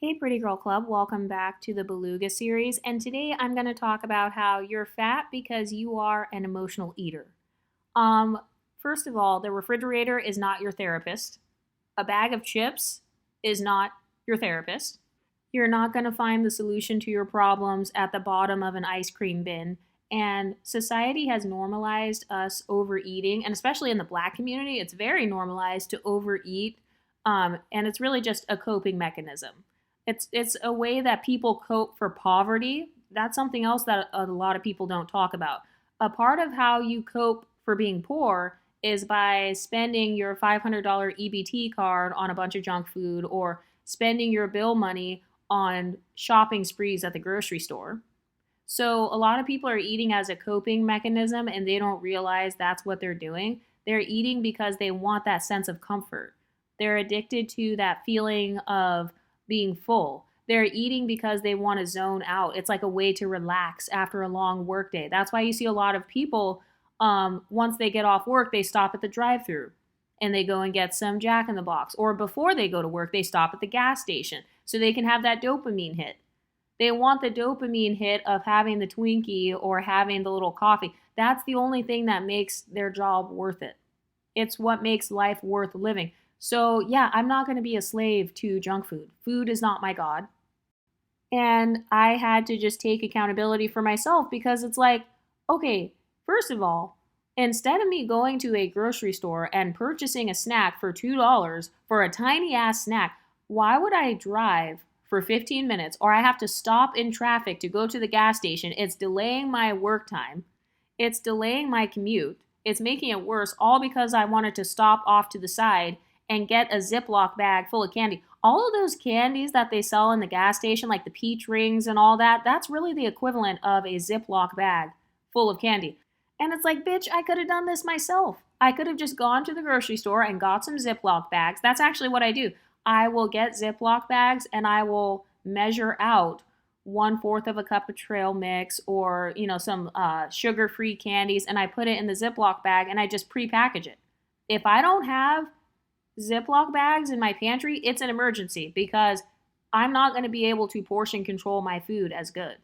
Hey, Pretty Girl Club, welcome back to the Beluga series. And today I'm going to talk about how you're fat because you are an emotional eater. Um, First of all, the refrigerator is not your therapist. A bag of chips is not your therapist. You're not going to find the solution to your problems at the bottom of an ice cream bin. And society has normalized us overeating, and especially in the Black community, it's very normalized to overeat. And it's really just a coping mechanism. It's a way that people cope for poverty. That's something else that a lot of people don't talk about. A part of how you cope for being poor is by spending your $500 EBT card on a bunch of junk food or spending your bill money on shopping sprees at the grocery store. So a lot of people are eating as a coping mechanism and they don't realize that's what they're doing. They're eating because they want that sense of comfort. They're addicted to that feeling of being full. They're eating because they want to zone out. It's like a way to relax after a long workday. That's why you see a lot of people, once they get off work, they stop at the drive-thru and they go and get some Jack in the Box. Or before they go to work, they stop at the gas station so they can have that dopamine hit. They want the dopamine hit of having the Twinkie or having the little coffee. That's the only thing that makes their job worth it. It's what makes life worth living. So, yeah, I'm not going to be a slave to junk food. Food is not my God. And I had to just take accountability for myself because it's like, okay, first of all, instead of me going to a grocery store and purchasing a snack for $2 for a tiny ass snack, why would I drive for 15 minutes or I have to stop in traffic to go to the gas station? It's delaying my work time. It's delaying my commute. It's making it worse all because I wanted to stop off to the side and get a Ziploc bag full of candy. All of those candies that they sell in the gas station, like the peach rings and all that, that's really the equivalent of a Ziploc bag full of candy. And it's like, bitch, I could have done this myself. I could have just gone to the grocery store and got some Ziploc bags. That's actually what I do. I will get Ziploc bags and I will measure out 1/4 of a cup of trail mix or, some sugar-free candies, and I put it in the Ziploc bag and I just pre-package it. If I don't have Ziploc bags in my pantry, it's an emergency because I'm not going to be able to portion control my food as good.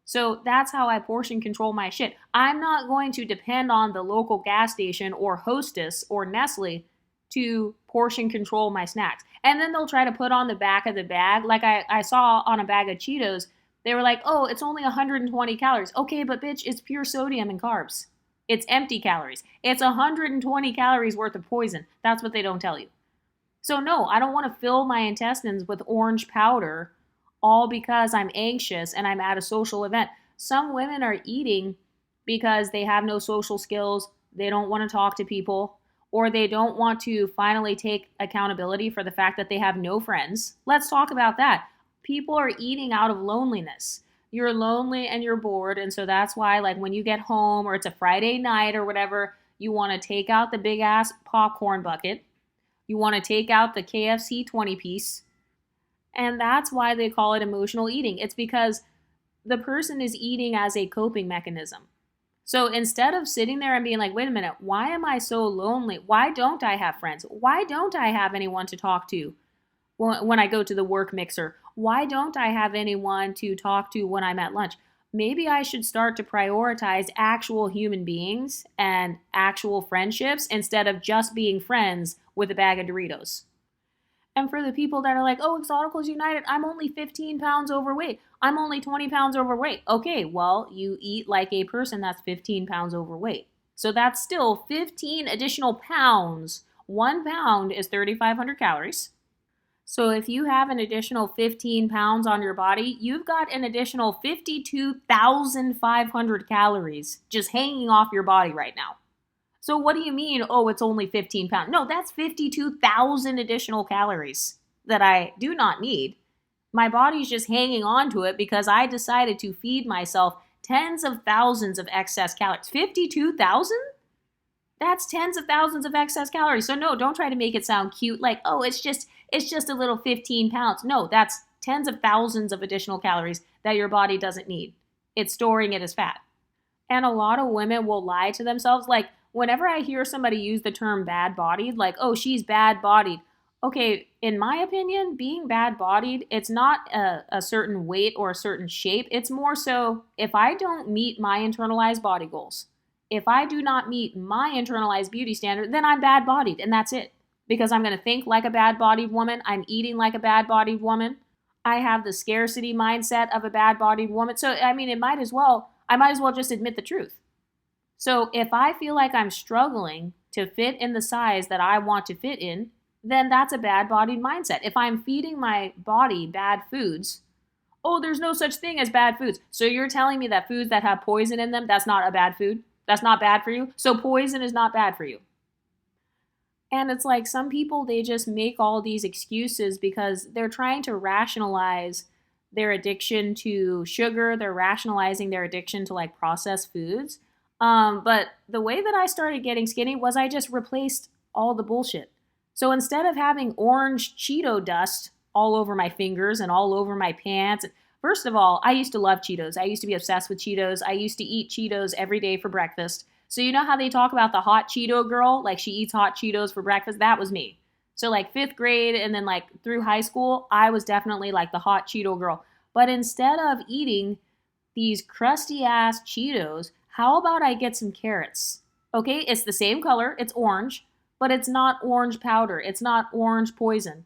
So that's how I portion control my shit. I'm not going to depend on the local gas station or Hostess or Nestle to portion control my snacks. And then they'll try to put on the back of the bag. Like I saw on a bag of Cheetos, they were like, oh, it's only 120 calories. Okay, but bitch, it's pure sodium and carbs. It's empty calories. It's 120 calories worth of poison. That's what they don't tell you. So no, I don't want to fill my intestines with orange powder all because I'm anxious and I'm at a social event. Some women are eating because they have no social skills, they don't want to talk to people, or they don't want to finally take accountability for the fact that they have no friends. Let's talk about that. People are eating out of loneliness. You're lonely and you're bored, and so that's why, like, when you get home or it's a Friday night or whatever, you want to take out the big ass popcorn bucket. You want to take out the KFC 20 piece. And that's why they call it emotional eating. It's because the person is eating as a coping mechanism. So instead of sitting there and being like, wait a minute, why am I so lonely? Why don't I have friends? Why don't I have anyone to talk to when I go to the work mixer? Why don't I have anyone to talk to when I'm at lunch? Maybe I should start to prioritize actual human beings and actual friendships instead of just being friends with a bag of Doritos. And for the people that are like, oh, Exoticals United, I'm only 15 pounds overweight. I'm only 20 pounds overweight. Okay, well, you eat like a person that's 15 pounds overweight. So that's still 15 additional pounds. 1 pound is 3,500 calories. So if you have an additional 15 pounds on your body, you've got an additional 52,500 calories just hanging off your body right now. So what do you mean, oh, it's only 15 pounds? No, that's 52,000 additional calories that I do not need. My body's just hanging on to it because I decided to feed myself tens of thousands of excess calories. 52,000? That's tens of thousands of excess calories. So no, don't try to make it sound cute like, oh, it's just a little 15 pounds. No, that's tens of thousands of additional calories that your body doesn't need. It's storing it as fat. And a lot of women will lie to themselves. Like, whenever I hear somebody use the term bad bodied, like, oh, she's bad bodied, Okay, in my opinion, being bad bodied, it's not a certain weight or a certain shape. It's more so if I don't meet my internalized body goals, if I do not meet my internalized beauty standard, then I'm bad bodied and that's it. Because I'm going to think like a bad bodied woman, I'm eating like a bad bodied woman. I have the scarcity mindset of a bad bodied woman. So, I mean, I might as well just admit the truth. So if I feel like I'm struggling to fit in the size that I want to fit in, then that's a bad bodied mindset. If I'm feeding my body bad foods, oh, there's no such thing as bad foods. So you're telling me that foods that have poison in them, that's not a bad food? That's not bad for you? So poison is not bad for you. And it's like some people, they just make all these excuses because they're trying to rationalize their addiction to sugar. They're rationalizing their addiction to like processed foods. But the way that I started getting skinny was I just replaced all the bullshit. So instead of having orange Cheeto dust all over my fingers and all over my pants, first of all, I used to love Cheetos. I used to be obsessed with Cheetos. I used to eat Cheetos every day for breakfast. So you know how they talk about the hot Cheeto girl? Like she eats hot Cheetos for breakfast? That was me. So like 5th grade and then like through high school, I was definitely like the hot Cheeto girl. But instead of eating these crusty ass Cheetos, how about I get some carrots? Okay, it's the same color, it's orange, but it's not orange powder, it's not orange poison.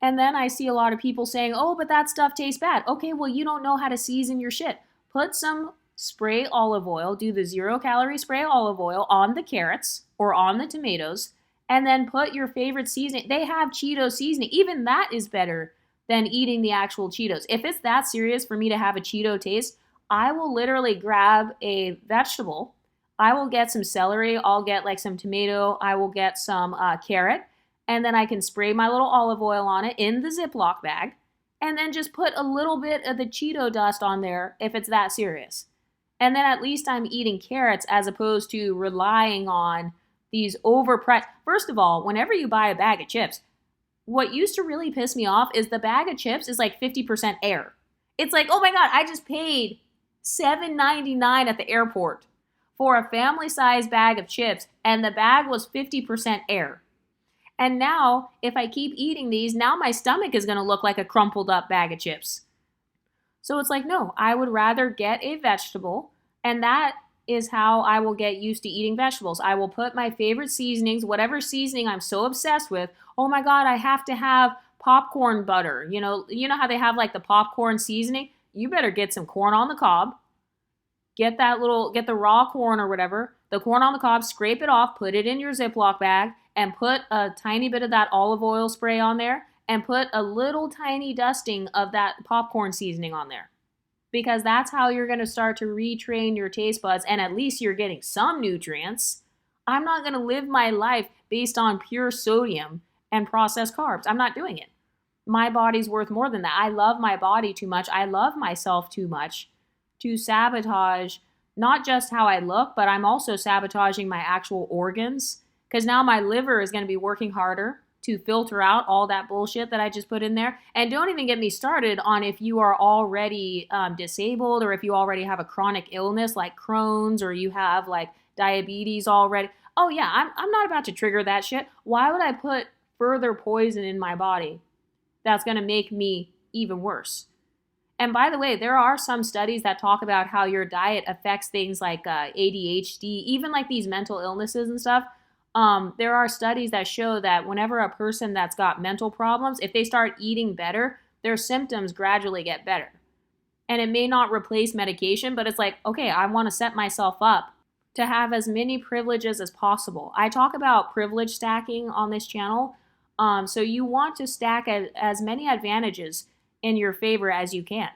And then I see a lot of people saying, oh, but that stuff tastes bad. Okay, well, you don't know how to season your shit. Put some spray olive oil, do the 0-calorie spray olive oil on the carrots or on the tomatoes, and then put your favorite seasoning. They have Cheeto seasoning. Even that is better than eating the actual Cheetos. If it's that serious for me to have a Cheeto taste, I will literally grab a vegetable. I will get some celery. I'll get like some tomato. I will get some carrot. And then I can spray my little olive oil on it in the Ziploc bag. And then just put a little bit of the Cheeto dust on there if it's that serious. And then at least I'm eating carrots as opposed to relying on these overpriced. First of all, whenever you buy a bag of chips, what used to really piss me off is the bag of chips is like 50% air. It's like, oh my God, I just paid $7.99 at the airport for a family-sized bag of chips, and the bag was 50% air. And now, if I keep eating these, now my stomach is going to look like a crumpled up bag of chips. So it's like, no, I would rather get a vegetable, and that is how I will get used to eating vegetables. I will put my favorite seasonings, whatever seasoning I'm so obsessed with. Oh my God, I have to have popcorn butter. You know how they have like the popcorn seasoning? You better get some corn on the cob. Get the raw corn or whatever, the corn on the cob, scrape it off, put it in your Ziploc bag, and put a tiny bit of that olive oil spray on there, and put a little tiny dusting of that popcorn seasoning on there. Because that's how you're going to start to retrain your taste buds, and at least you're getting some nutrients. I'm not going to live my life based on pure sodium and processed carbs. I'm not doing it. My body's worth more than that. I love my body too much. I love myself too much to sabotage not just how I look, but I'm also sabotaging my actual organs. Because now my liver is going to be working harder to filter out all that bullshit that I just put in there. And don't even get me started on if you are already disabled, or if you already have a chronic illness like Crohn's, or you have like diabetes already. Oh yeah, I'm not about to trigger that shit. Why would I put further poison in my body that's going to make me even worse? And by the way, there are some studies that talk about how your diet affects things like ADHD, even like these mental illnesses and stuff. There are studies that show that whenever a person that's got mental problems, if they start eating better, their symptoms gradually get better. And it may not replace medication, but it's like, okay, I want to set myself up to have as many privileges as possible. I talk about privilege stacking on this channel. So you want to stack as many advantages in your favor as you can.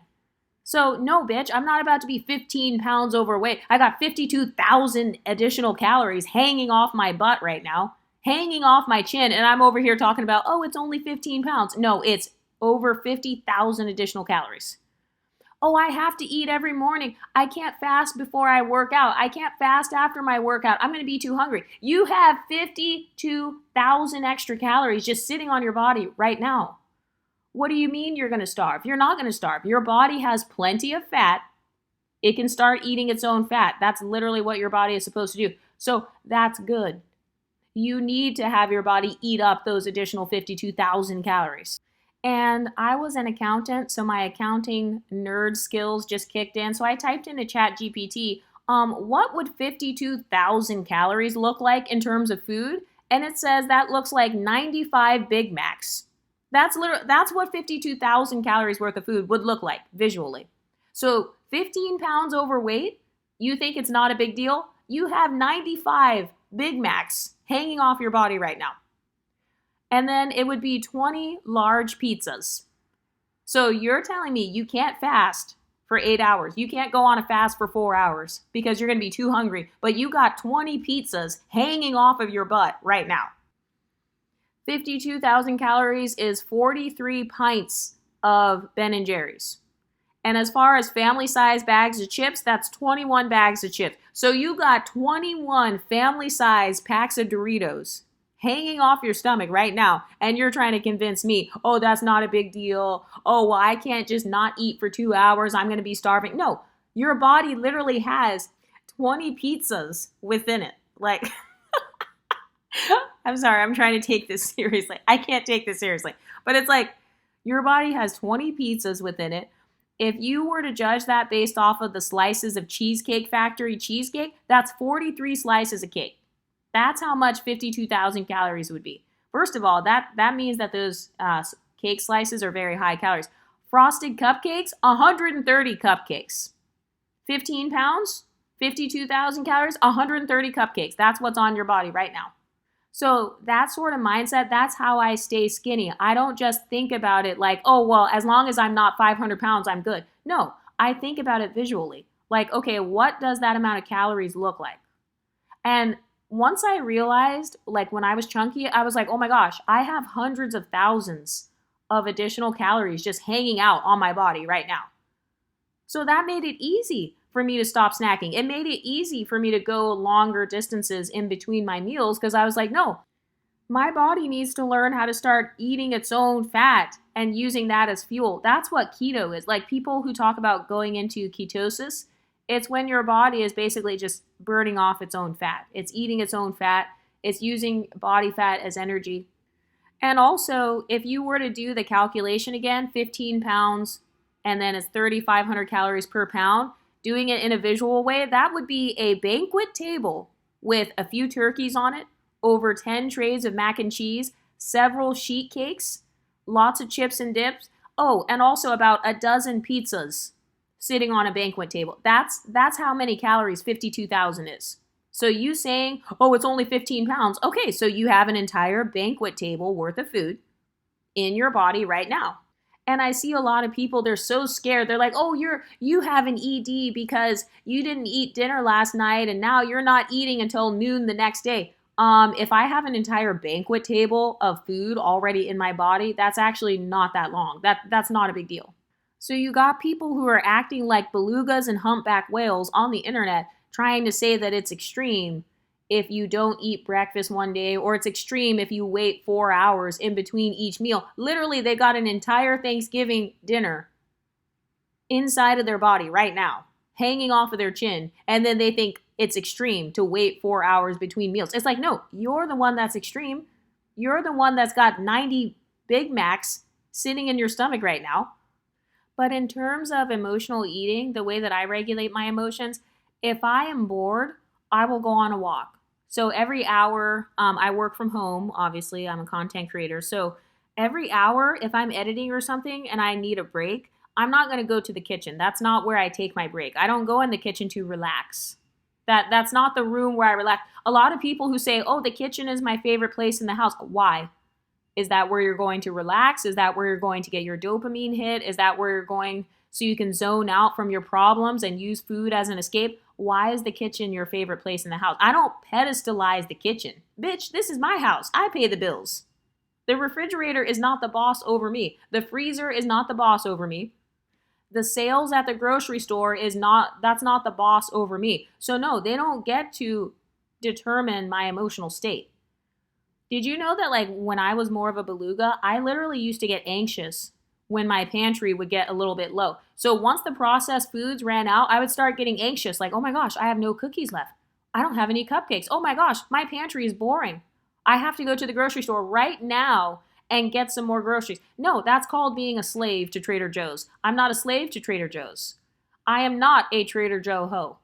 So no, bitch, I'm not about to be 15 pounds overweight. I got 52,000 additional calories hanging off my butt right now, hanging off my chin, and I'm over here talking about, oh, it's only 15 pounds. No, it's over 50,000 additional calories. Oh, I have to eat every morning. I can't fast before I work out. I can't fast after my workout. I'm going to be too hungry. You have 52,000 extra calories just sitting on your body right now. What do you mean you're going to starve? You're not going to starve. Your body has plenty of fat. It can start eating its own fat. That's literally what your body is supposed to do. So that's good. you need to have your body eat up those additional 52,000 calories. And I was an accountant, so my accounting nerd skills just kicked in. So I typed into ChatGPT, what would 52,000 calories look like in terms of food? And it says that looks like 95 Big Macs. That's what 52,000 calories worth of food would look like visually. So 15 pounds overweight, you think it's not a big deal? You have 95 Big Macs hanging off your body right now. And then it would be 20 large pizzas. So you're telling me you can't fast for 8 hours. You can't go on a fast for 4 hours because you're going to be too hungry. But you got 20 pizzas hanging off of your butt right now. 52,000 calories is 43 pints of Ben & Jerry's. And as far as family-size bags of chips, that's 21 bags of chips. So you got 21 family-size packs of Doritos hanging off your stomach right now, and you're trying to convince me, oh, that's not a big deal. Oh, well, I can't just not eat for 2 hours. I'm going to be starving. No, your body literally has 20 pizzas within it. Like, I'm sorry, I'm trying to take this seriously. I can't take this seriously. But it's like, your body has 20 pizzas within it. If you were to judge that based off of the slices of Cheesecake Factory cheesecake, that's 43 slices of cake. That's how much 52,000 calories would be. First of all, that means that those cake slices are very high calories. Frosted cupcakes, 130 cupcakes. 15 pounds, 52,000 calories, 130 cupcakes. That's what's on your body right now. So that sort of mindset, that's how I stay skinny. I don't just think about it like, oh, well, as long as I'm not 500 pounds, I'm good. No, I think about it visually. Like, okay, what does that amount of calories look like? And once I realized, like when I was chunky, I was like, oh my gosh, I have hundreds of thousands of additional calories just hanging out on my body right now. So that made it easy for me to stop snacking. It made it easy for me to go longer distances in between my meals because I was like, no, my body needs to learn how to start eating its own fat and using that as fuel. That's what keto is. Like people who talk about going into ketosis, it's when your body is basically just burning off its own fat. It's eating its own fat. It's using body fat as energy. And also, if you were to do the calculation again, 15 pounds, and then it's 3,500 calories per pound, doing it in a visual way, that would be a banquet table with a few turkeys on it, over 10 trays of mac and cheese, several sheet cakes, lots of chips and dips. Oh, and also about a dozen pizzas sitting on a banquet table. That's how many calories 52,000 is. So you saying, oh, it's only 15 pounds. Okay, so you have an entire banquet table worth of food in your body right now. And I see a lot of people, they're so scared. They're like, oh, you have an ED because you didn't eat dinner last night and now you're not eating until noon the next day. If I have an entire banquet table of food already in my body, that's actually not that long. That's not a big deal. So you got people who are acting like belugas and humpback whales on the internet trying to say that it's extreme if you don't eat breakfast one day, or it's extreme if you wait 4 hours in between each meal. Literally, they got an entire Thanksgiving dinner inside of their body right now, hanging off of their chin, and then they think it's extreme to wait 4 hours between meals. It's like, no, you're the one that's extreme. You're the one that's got 90 Big Macs sitting in your stomach right now. But in terms of emotional eating, the way that I regulate my emotions, if I am bored, I will go on a walk. So every hour, I work from home, obviously, I'm a content creator. So every hour, if I'm editing or something and I need a break, I'm not going to go to the kitchen. That's not where I take my break. I don't go in the kitchen to relax. That's not the room where I relax. A lot of people who say, oh, the kitchen is my favorite place in the house. Why? Is that where you're going to relax? Is that where you're going to get your dopamine hit? Is that where you're going so you can zone out from your problems and use food as an escape? Why is the kitchen your favorite place in the house? I don't pedestalize the kitchen. Bitch, this is my house. I pay the bills. The refrigerator is not the boss over me. The freezer is not the boss over me. The sales at the grocery store that's not the boss over me. So no, they don't get to determine my emotional state. Did you know that like when I was more of a beluga, I literally used to get anxious when my pantry would get a little bit low. So once the processed foods ran out, I would start getting anxious. Like, oh my gosh, I have no cookies left. I don't have any cupcakes. Oh my gosh, my pantry is boring. I have to go to the grocery store right now and get some more groceries. No, that's called being a slave to Trader Joe's. I'm not a slave to Trader Joe's. I am not a Trader Joe ho.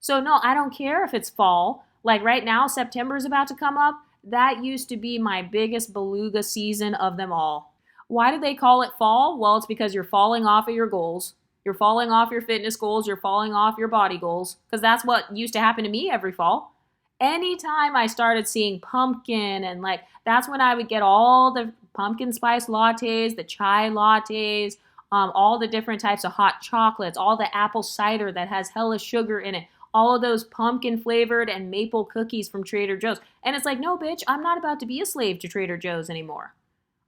So no, I don't care if it's fall. Like right now, September is about to come up. That used to be my biggest beluga season of them all. Why do they call it fall? Well, it's because you're falling off of your goals. You're falling off your fitness goals. You're falling off your body goals. Because that's what used to happen to me every fall. Anytime I started seeing pumpkin and like, that's when I would get all the pumpkin spice lattes, the chai lattes, all the different types of hot chocolates, all the apple cider that has hella sugar in it, all of those pumpkin flavored and maple cookies from Trader Joe's. And it's like, no, bitch, I'm not about to be a slave to Trader Joe's anymore.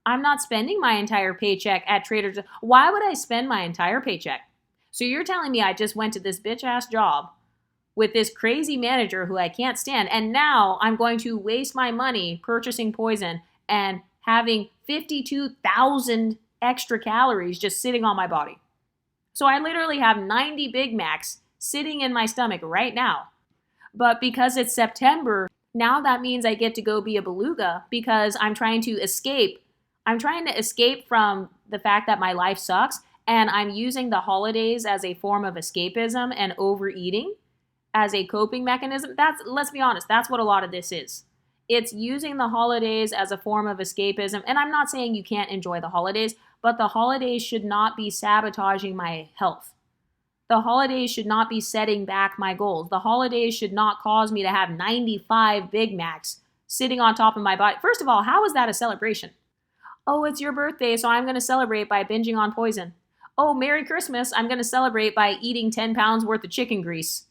I'm not spending my entire paycheck at Trader Joe's. Why would I spend my entire paycheck? So you're telling me I just went to this bitch ass job with this crazy manager who I can't stand, and now I'm going to waste my money purchasing poison and having 52,000 extra calories just sitting on my body. So I literally have 90 Big Macs sitting in my stomach right now. But because it's September, now that means I get to go be a beluga because I'm trying to escape. I'm trying to escape from the fact that my life sucks, and I'm using the holidays as a form of escapism and overeating as a coping mechanism. Let's be honest, that's what a lot of this is. It's using the holidays as a form of escapism. And I'm not saying you can't enjoy the holidays, but the holidays should not be sabotaging my health. The holidays should not be setting back my goals. The holidays should not cause me to have 95 Big Macs sitting on top of my body. First of all, how is that a celebration? Oh, it's your birthday, so I'm going to celebrate by binging on poison. Oh, Merry Christmas, I'm going to celebrate by eating 10 pounds worth of chicken grease.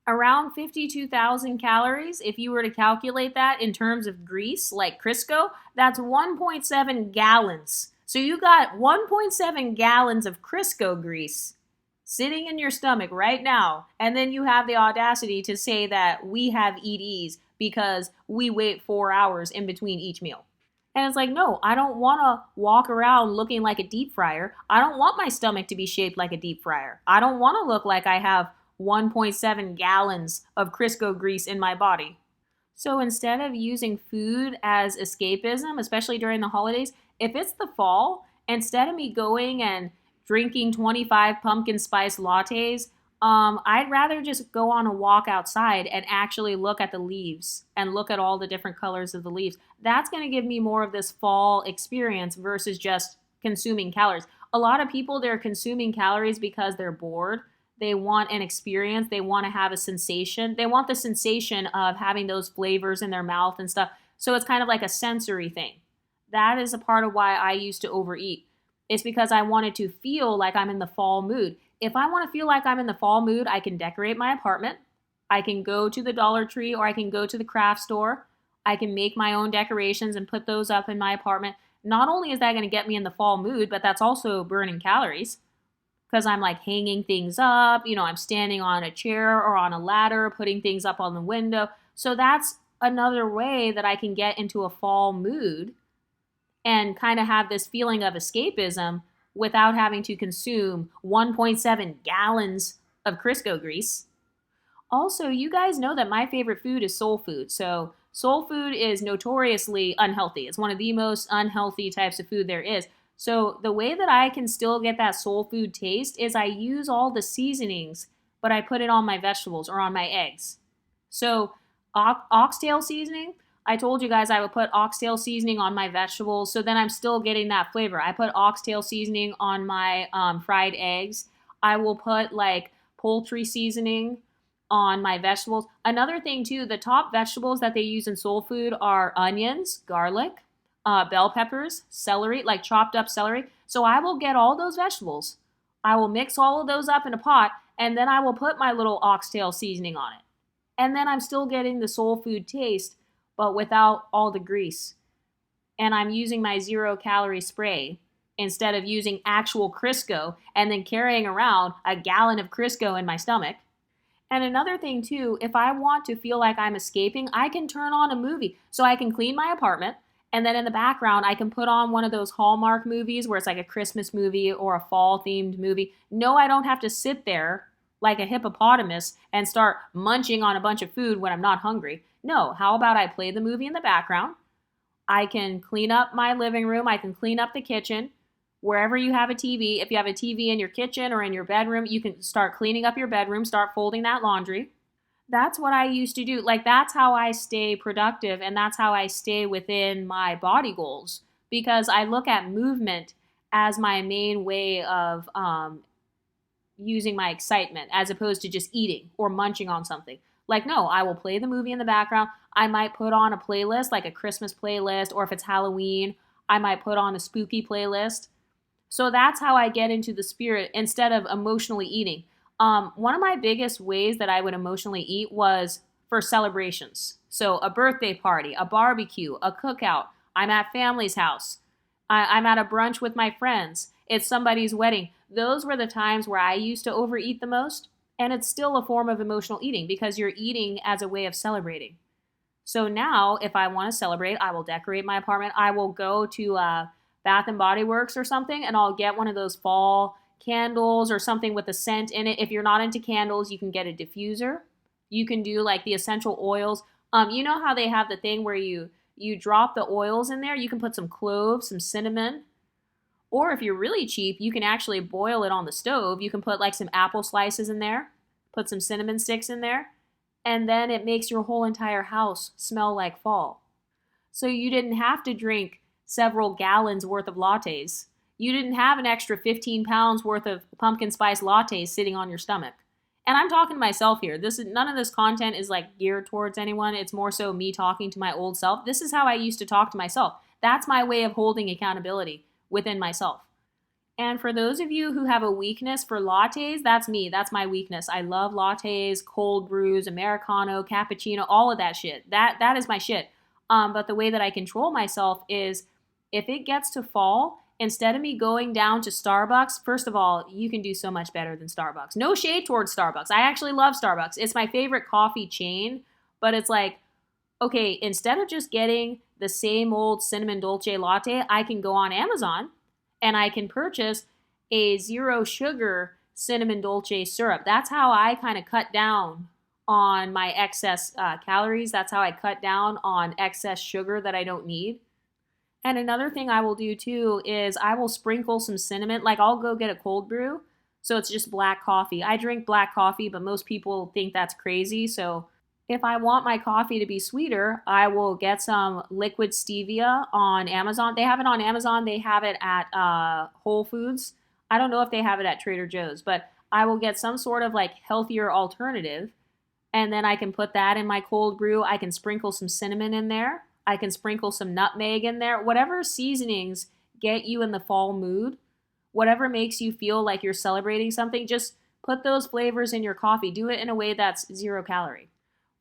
Around 52,000 calories, if you were to calculate that in terms of grease, like Crisco, that's 1.7 gallons. So you got 1.7 gallons of Crisco grease sitting in your stomach right now, and then you have the audacity to say that we have EDs because we wait 4 hours in between each meal. And it's like, no, I don't want to walk around looking like a deep fryer. I don't want my stomach to be shaped like a deep fryer. I don't want to look like I have 1.7 gallons of Crisco grease in my body. So instead of using food as escapism, especially during the holidays, if it's the fall, instead of me going and drinking 25 pumpkin spice lattes, I'd rather just go on a walk outside and actually look at the leaves and look at all the different colors of the leaves. That's going to give me more of this fall experience versus just consuming calories. A lot of people, they're consuming calories because they're bored. They want an experience. They want to have a sensation. They want the sensation of having those flavors in their mouth and stuff. So it's kind of like a sensory thing. That is a part of why I used to overeat. It's because I wanted to feel like I'm in the fall mood. If I want to feel like I'm in the fall mood, I can decorate my apartment. I can go to the Dollar Tree or I can go to the craft store. I can make my own decorations and put those up in my apartment. Not only is that going to get me in the fall mood, but that's also burning calories because I'm like hanging things up. You know, I'm standing on a chair or on a ladder, putting things up on the window. So that's another way that I can get into a fall mood and kind of have this feeling of escapism without having to consume 1.7 gallons of Crisco grease. Also, you guys know that my favorite food is soul food. So soul food is notoriously unhealthy. It's one of the most unhealthy types of food there is. So the way that I can still get that soul food taste is I use all the seasonings, but I put it on my vegetables or on my eggs. So oxtail seasoning, I told you guys I would put oxtail seasoning on my vegetables, so then I'm still getting that flavor. I put oxtail seasoning on my fried eggs. I will put like poultry seasoning on my vegetables. Another thing too, the top vegetables that they use in soul food are onions, garlic, bell peppers, celery, like chopped up celery. So I will get all those vegetables. I will mix all of those up in a pot, and then I will put my little oxtail seasoning on it. And then I'm still getting the soul food taste, but without all the grease. And I'm using my 0-calorie spray instead of using actual Crisco and then carrying around a gallon of Crisco in my stomach. And another thing too, if I want to feel like I'm escaping, I can turn on a movie. So I can clean my apartment, and then in the background, I can put on one of those Hallmark movies where it's like a Christmas movie or a fall-themed movie. No, I don't have to sit there like a hippopotamus and start munching on a bunch of food when I'm not hungry. No, how about I play the movie in the background? I can clean up my living room. I can clean up the kitchen. Wherever you have a TV, if you have a TV in your kitchen or in your bedroom, you can start cleaning up your bedroom, start folding that laundry. That's what I used to do. Like, that's how I stay productive, and that's how I stay within my body goals, because I look at movement as my main way of using my excitement as opposed to just eating or munching on something. Like, no, I will play the movie in the background. I might put on a playlist, like a Christmas playlist, or if it's Halloween, I might put on a spooky playlist. So that's how I get into the spirit instead of emotionally eating. One of my biggest ways that I would emotionally eat was for celebrations. So a birthday party, a barbecue, a cookout. I'm at family's house. I'm at a brunch with my friends. It's somebody's wedding. Those were the times where I used to overeat the most. And it's still a form of emotional eating because you're eating as a way of celebrating. So now, if I want to celebrate, I will decorate my apartment. I will go to Bath and Body Works or something, and I'll get one of those fall candles or something with a scent in it. If you're not into candles, you can get a diffuser. You can do like the essential oils. You know how they have the thing where you drop the oils in there? You can put some cloves, some cinnamon. Or if you're really cheap, you can actually boil it on the stove. You can put like some apple slices in there, put some cinnamon sticks in there, and then it makes your whole entire house smell like fall. So you didn't have to drink several gallons worth of lattes. You didn't have an extra 15 pounds worth of pumpkin spice lattes sitting on your stomach. And I'm talking to myself here. None of this content is like geared towards anyone. It's more so me talking to my old self. This is how I used to talk to myself. That's my way of holding accountability within myself. And for those of you who have a weakness for lattes, that's me. That's my weakness. I love lattes, cold brews, Americano, cappuccino, all of that shit. That is my shit. But the way that I control myself is if it gets to fall, instead of me going down to Starbucks, first of all, you can do so much better than Starbucks. No shade towards Starbucks. I actually love Starbucks. It's my favorite coffee chain, but it's like, okay, instead of just getting the same old cinnamon dolce latte, I can go on Amazon and I can purchase a 0 sugar cinnamon dolce syrup. That's how I kind of cut down on my excess calories. That's how I cut down on excess sugar that I don't need. And another thing I will do too is I will sprinkle some cinnamon. Like, I'll go get a cold brew. So it's just black coffee. I drink black coffee, but most people think that's crazy. So if I want my coffee to be sweeter, I will get some liquid stevia on Amazon. They have it on Amazon. They have it at Whole Foods. I don't know if they have it at Trader Joe's, but I will get some sort of like healthier alternative. And then I can put that in my cold brew. I can sprinkle some cinnamon in there. I can sprinkle some nutmeg in there. Whatever seasonings get you in the fall mood, whatever makes you feel like you're celebrating something, just put those flavors in your coffee. Do it in a way that's 0 calorie.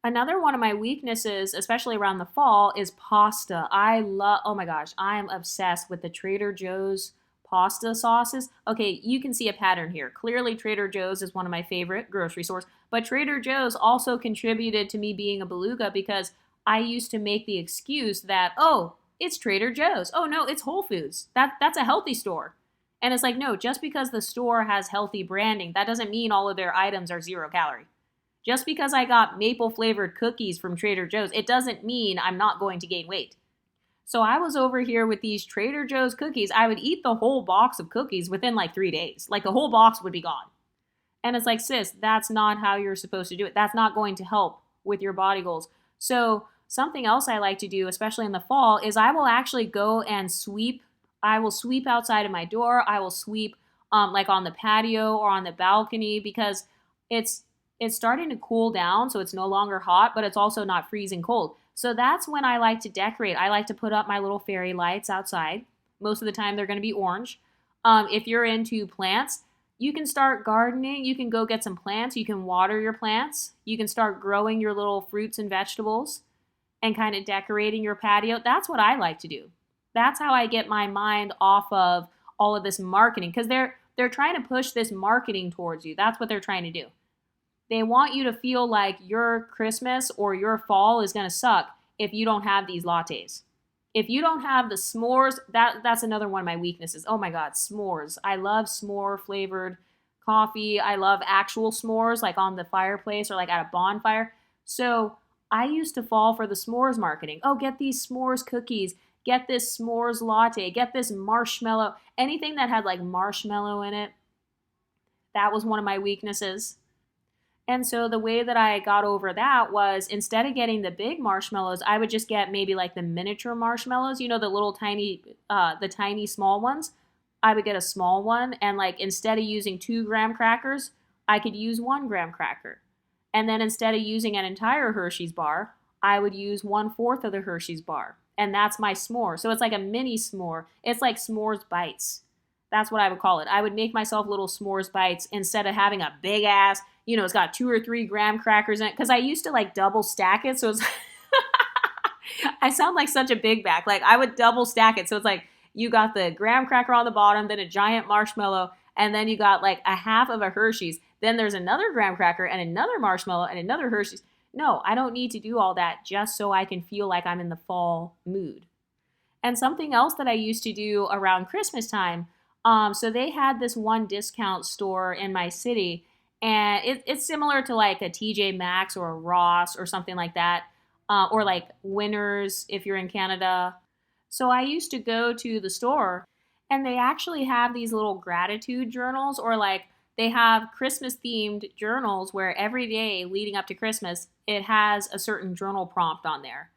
Another one of my weaknesses, especially around the fall, is pasta. Oh my gosh, I am obsessed with the Trader Joe's pasta sauces. Okay, you can see a pattern here. Clearly, Trader Joe's is one of my favorite grocery stores, but Trader Joe's also contributed to me being a beluga because I used to make the excuse that, oh, it's Trader Joe's. Oh no, it's Whole Foods. That's a healthy store. And it's like, no, just because the store has healthy branding, that doesn't mean all of their items are 0 calorie. Just because I got maple flavored cookies from Trader Joe's, it doesn't mean I'm not going to gain weight. So I was over here with these Trader Joe's cookies. I would eat the whole box of cookies within like 3 days. Like, the whole box would be gone. And it's like, sis, that's not how you're supposed to do it. That's not going to help with your body goals. So something else I like to do, especially in the fall, is I will actually go and sweep. I will sweep outside of my door. I will sweep like on the patio or on the balcony because it's starting to cool down, so it's no longer hot, but it's also not freezing cold. So that's when I like to decorate. I like to put up my little fairy lights outside. Most of the time, they're going to be orange. If you're into plants, you can start gardening. You can go get some plants. You can water your plants. You can start growing your little fruits and vegetables and kind of decorating your patio. That's what I like to do. That's how I get my mind off of all of this marketing, because they're trying to push this marketing towards you. That's what they're trying to do. They want you to feel like your Christmas or your fall is going to suck if you don't have these lattes. If you don't have the s'mores, that's another one of my weaknesses. Oh my God, s'mores. I love s'more flavored coffee. I love actual s'mores, like on the fireplace or like at a bonfire. So I used to fall for the s'mores marketing. Oh, get these s'mores cookies. get this s'mores latte, get this marshmallow, anything that had like marshmallow in it. That was one of my weaknesses. And so the way that I got over that was instead of getting the big marshmallows, I would just get maybe like the miniature marshmallows, you know, the little tiny, the tiny small ones. I would get a small one, and like instead of using 2 gram crackers, I could use 1 gram cracker. And then instead of using an entire Hershey's bar, I would use 1/4 of the Hershey's bar. And that's my s'more. So it's like a mini s'more. It's like s'mores bites. That's what I would call it. I would make myself little s'mores bites instead of having a big ass, you know, it's got 2 or 3 graham crackers in it. Because I used to like double stack it. So it's, I sound like such a big back. Like I would double stack it. So it's like you got the graham cracker on the bottom, then a giant marshmallow, and then you got like a half of a Hershey's. Then there's another graham cracker and another marshmallow and another Hershey's. No, I don't need to do all that just so I can feel like I'm in the fall mood. And something else that I used to do around Christmas time, so they had this one discount store in my city, and it's similar to like a TJ Maxx or a Ross or something like that, or like Winners if you're in Canada. So I used to go to the store, and they actually have these little gratitude journals, or like they have Christmas themed journals where every day leading up to Christmas, it has a certain journal prompt on there.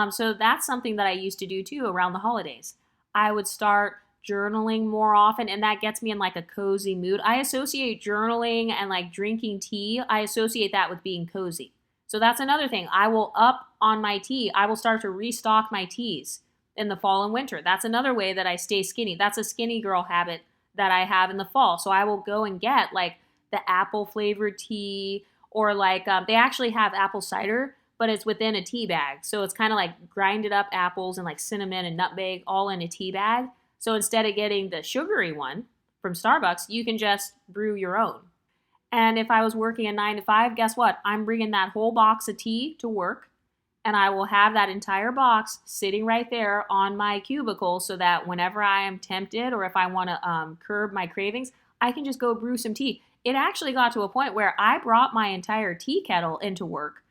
So that's something that I used to do too around the holidays. I would start journaling more often, and that gets me in like a cozy mood. I associate journaling and like drinking tea, I associate that with being cozy. So that's another thing. I will up on my tea. I will start to restock my teas in the fall and winter. That's another way that I stay skinny. That's a skinny girl habit that I have in the fall. So I will go and get like the apple flavored tea, or like they actually have apple cider, but it's within a tea bag. So it's kind of like grinded up apples and like cinnamon and nutmeg all in a tea bag. So instead of getting the sugary one from Starbucks, you can just brew your own. And if I was working a 9 to 5, guess what? I'm bringing that whole box of tea to work, and I will have that entire box sitting right there on my cubicle so that whenever I am tempted or if I want to curb my cravings, I can just go brew some tea. It actually got to a point where I brought my entire tea kettle into work.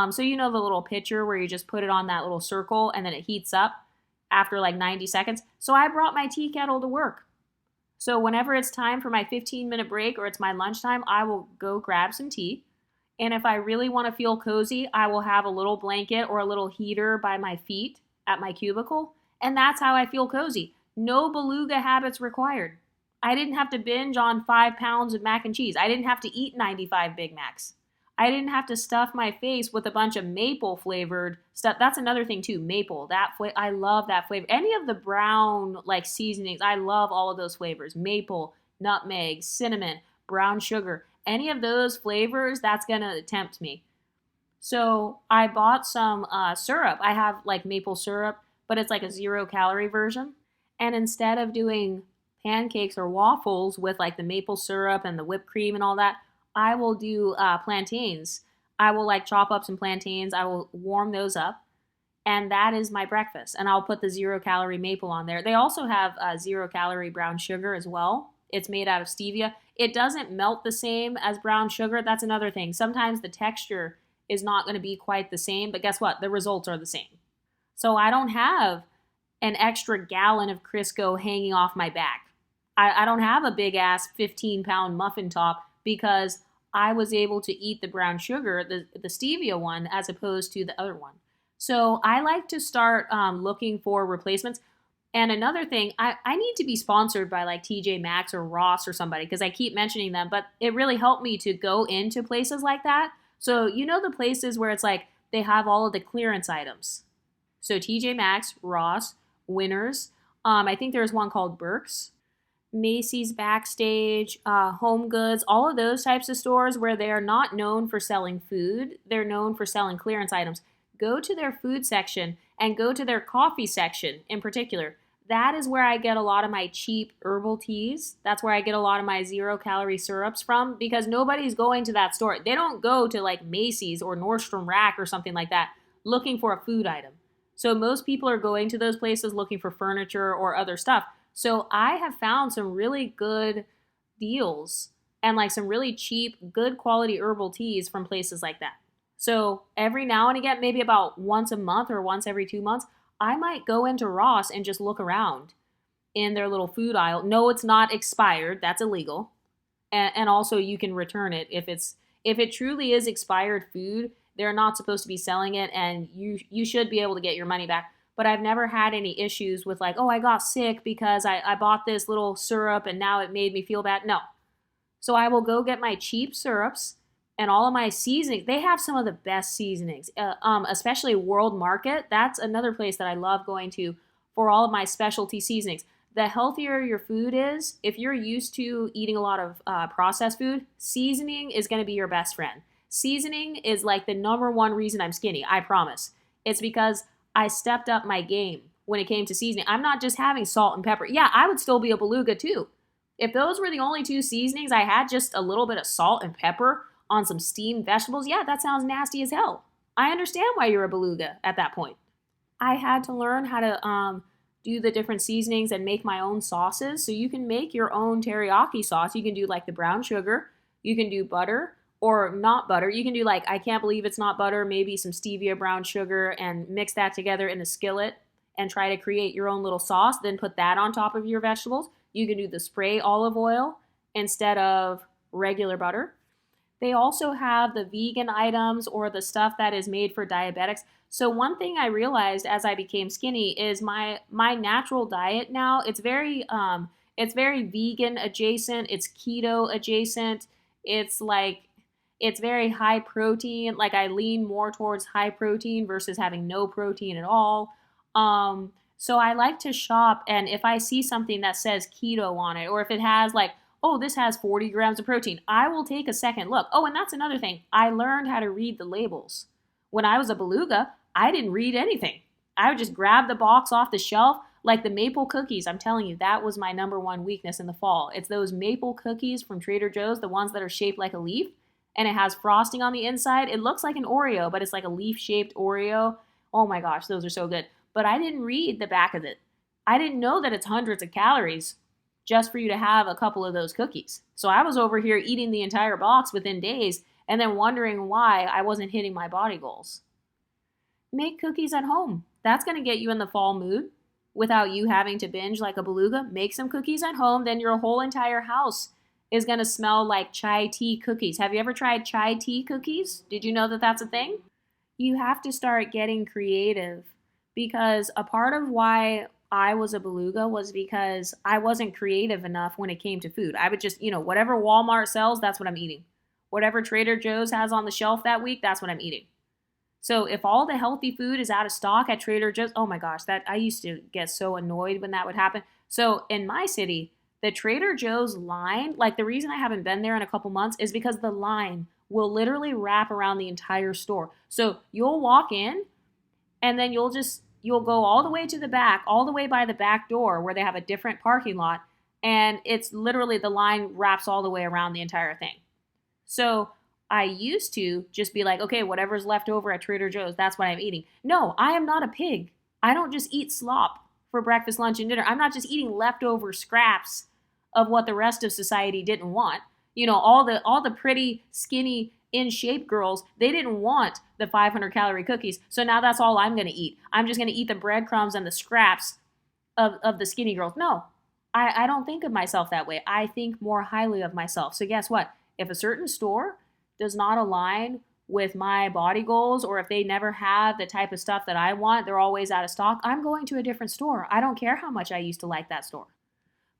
So you know the little pitcher where you just put it on that little circle and then it heats up after like 90 seconds. So I brought my tea kettle to work. So whenever it's time for my 15-minute break or it's my lunchtime, I will go grab some tea. And if I really want to feel cozy, I will have a little blanket or a little heater by my feet at my cubicle. And that's how I feel cozy. No Beluga habits required. I didn't have to binge on 5 pounds of mac and cheese. I didn't have to eat 95 Big Macs. I didn't have to stuff my face with a bunch of maple flavored stuff. That's another thing too, maple. I love that flavor. Any of the brown like seasonings, I love all of those flavors. Maple, nutmeg, cinnamon, brown sugar. Any of those flavors, that's gonna tempt me. So I bought some syrup. I have like maple syrup, but it's like a 0-calorie version. And instead of doing pancakes or waffles with like the maple syrup and the whipped cream and all that, I will do plantains. I will like chop up some plantains. I will warm those up. And that is my breakfast. And I'll put the 0-calorie maple on there. They also have 0-calorie brown sugar as well. It's made out of stevia. It doesn't melt the same as brown sugar. That's another thing. Sometimes the texture is not going to be quite the same, but guess what? The results are the same. So I don't have an extra gallon of Crisco hanging off my back. I don't have a big ass 15-pound muffin top because I was able to eat the brown sugar, the stevia one, as opposed to the other one. So I like to start looking for replacements. And another thing, I need to be sponsored by like TJ Maxx or Ross or somebody because I keep mentioning them, but it really helped me to go into places like that. So you know the places where it's like they have all of the clearance items. So TJ Maxx, Ross, Winners. I think there's one called Burke's, Macy's Backstage, Home Goods, all of those types of stores where they are not known for selling food. They're known for selling clearance items. Go to their food section and go to their coffee section in particular. That is where I get a lot of my cheap herbal teas. That's where I get a lot of my 0-calorie syrups from because nobody's going to that store. They don't go to like Macy's or Nordstrom Rack or something like that looking for a food item. So most people are going to those places looking for furniture or other stuff. So I have found some really good deals and like some really cheap, good quality herbal teas from places like that. So every now and again, maybe about once a month or once every 2 months, I might go into Ross and just look around in their little food aisle. No, it's not expired. That's illegal. And also you can return it if it truly is expired food. They're not supposed to be selling it, and you should be able to get your money back. But I've never had any issues with like, oh, I got sick because I bought this little syrup and now it made me feel bad. No. So I will go get my cheap syrups and all of my seasoning. They have some of the best seasonings, especially World Market. That's another place that I love going to for all of my specialty seasonings. The healthier your food is, if you're used to eating a lot of processed food, seasoning is going to be your best friend. Seasoning is like the number one reason I'm skinny, I promise. It's because I stepped up my game when it came to seasoning. I'm not just having salt and pepper. Yeah, I would still be a beluga too. If those were the only two seasonings I had, just a little bit of salt and pepper on some steamed vegetables, yeah, that sounds nasty as hell. I understand why you're a beluga at that point. I had to learn how to do the different seasonings and make my own sauces. So you can make your own teriyaki sauce. You can do like the brown sugar. You can do butter or not butter. You can do like, I can't believe it's not butter, maybe some stevia brown sugar, and mix that together in a skillet and try to create your own little sauce. Then put that on top of your vegetables. You can do the spray olive oil instead of regular butter. They also have the vegan items or the stuff that is made for diabetics. So one thing I realized as I became skinny is my natural diet now, it's very vegan adjacent, it's keto adjacent. It's very high protein. Like I lean more towards high protein versus having no protein at all. So I like to shop, and if I see something that says keto on it, or if it has like, oh, this has 40 grams of protein, I will take a second look. Oh, and that's another thing. I learned how to read the labels. When I was a beluga, I didn't read anything. I would just grab the box off the shelf, like the maple cookies. I'm telling you, that was my number one weakness in the fall. It's those maple cookies from Trader Joe's, the ones that are shaped like a leaf, and it has frosting on the inside. It looks like an Oreo, but it's like a leaf-shaped Oreo. Oh my gosh, those are so good. But I didn't read the back of it. I didn't know that it's hundreds of calories just for you to have a couple of those cookies. So I was over here eating the entire box within days and then wondering why I wasn't hitting my body goals. Make cookies at home. That's going to get you in the fall mood without you having to binge like a beluga. Make some cookies at home, then your whole entire house is going to smell like chai tea cookies. Have you ever tried chai tea cookies? Did you know that that's a thing? You have to start getting creative, because a part of why I was a beluga was because I wasn't creative enough when it came to food. I would just, whatever Walmart sells, that's what I'm eating. Whatever Trader Joe's has on the shelf that week, that's what I'm eating. So if all the healthy food is out of stock at Trader Joe's, oh my gosh, that I used to get so annoyed when that would happen. So in my city, the Trader Joe's line, like the reason I haven't been there in a couple months is because the line will literally wrap around the entire store. So you'll walk in and then you'll go all the way to the back, all the way by the back door where they have a different parking lot, and it's literally the line wraps all the way around the entire thing. So I used to just be like, okay, whatever's left over at Trader Joe's, that's what I'm eating. No, I am not a pig. I don't just eat slop for breakfast, lunch, and dinner. I'm not just eating leftover scraps of what the rest of society didn't want. All the pretty, skinny, in shape girls, they didn't want the 500 calorie cookies. So now that's all I'm going to eat. I'm just going to eat the breadcrumbs and the scraps of the skinny girls. No, I don't think of myself that way. I think more highly of myself. So guess what? If a certain store does not align with my body goals, or if they never have the type of stuff that I want, they're always out of stock, I'm going to a different store. I don't care how much I used to like that store.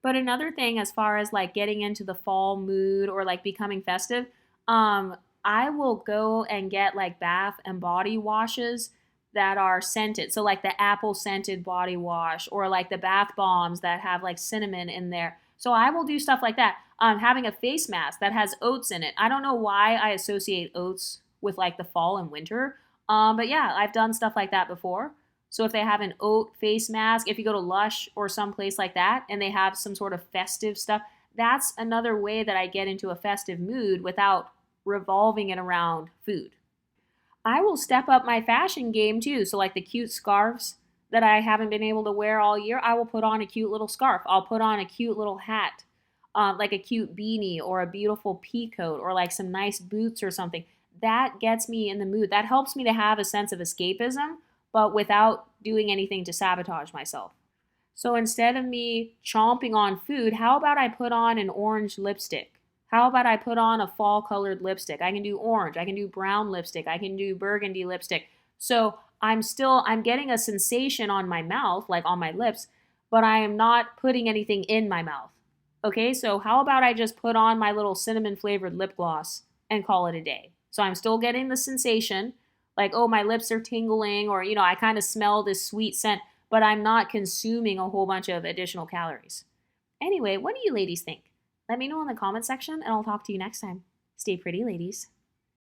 But another thing, as far as like getting into the fall mood or like becoming festive, I will go and get like bath and body washes that are scented. So like the apple scented body wash, or like the bath bombs that have like cinnamon in there. So I will do stuff like that. Having a face mask that has oats in it. I don't know why I associate oats with like the fall and winter. But yeah, I've done stuff like that before. So if they have an oat face mask, if you go to Lush or someplace like that and they have some sort of festive stuff, that's another way that I get into a festive mood without revolving it around food. I will step up my fashion game too. So like the cute scarves that I haven't been able to wear all year, I will put on a cute little scarf. I'll put on a cute little hat, like a cute beanie or a beautiful pea coat, or like some nice boots or something. That gets me in the mood. That helps me to have a sense of escapism but without doing anything to sabotage myself. So instead of me chomping on food, how about I put on an orange lipstick? How about I put on a fall colored lipstick? I can do orange, I can do brown lipstick, I can do burgundy lipstick. So I'm getting a sensation on my mouth, like on my lips, but I am not putting anything in my mouth. Okay, so how about I just put on my little cinnamon flavored lip gloss and call it a day? So I'm still getting the sensation, like, oh, my lips are tingling, or, I kind of smell this sweet scent, but I'm not consuming a whole bunch of additional calories. Anyway, what do you ladies think? Let me know in the comment section, and I'll talk to you next time. Stay pretty, ladies.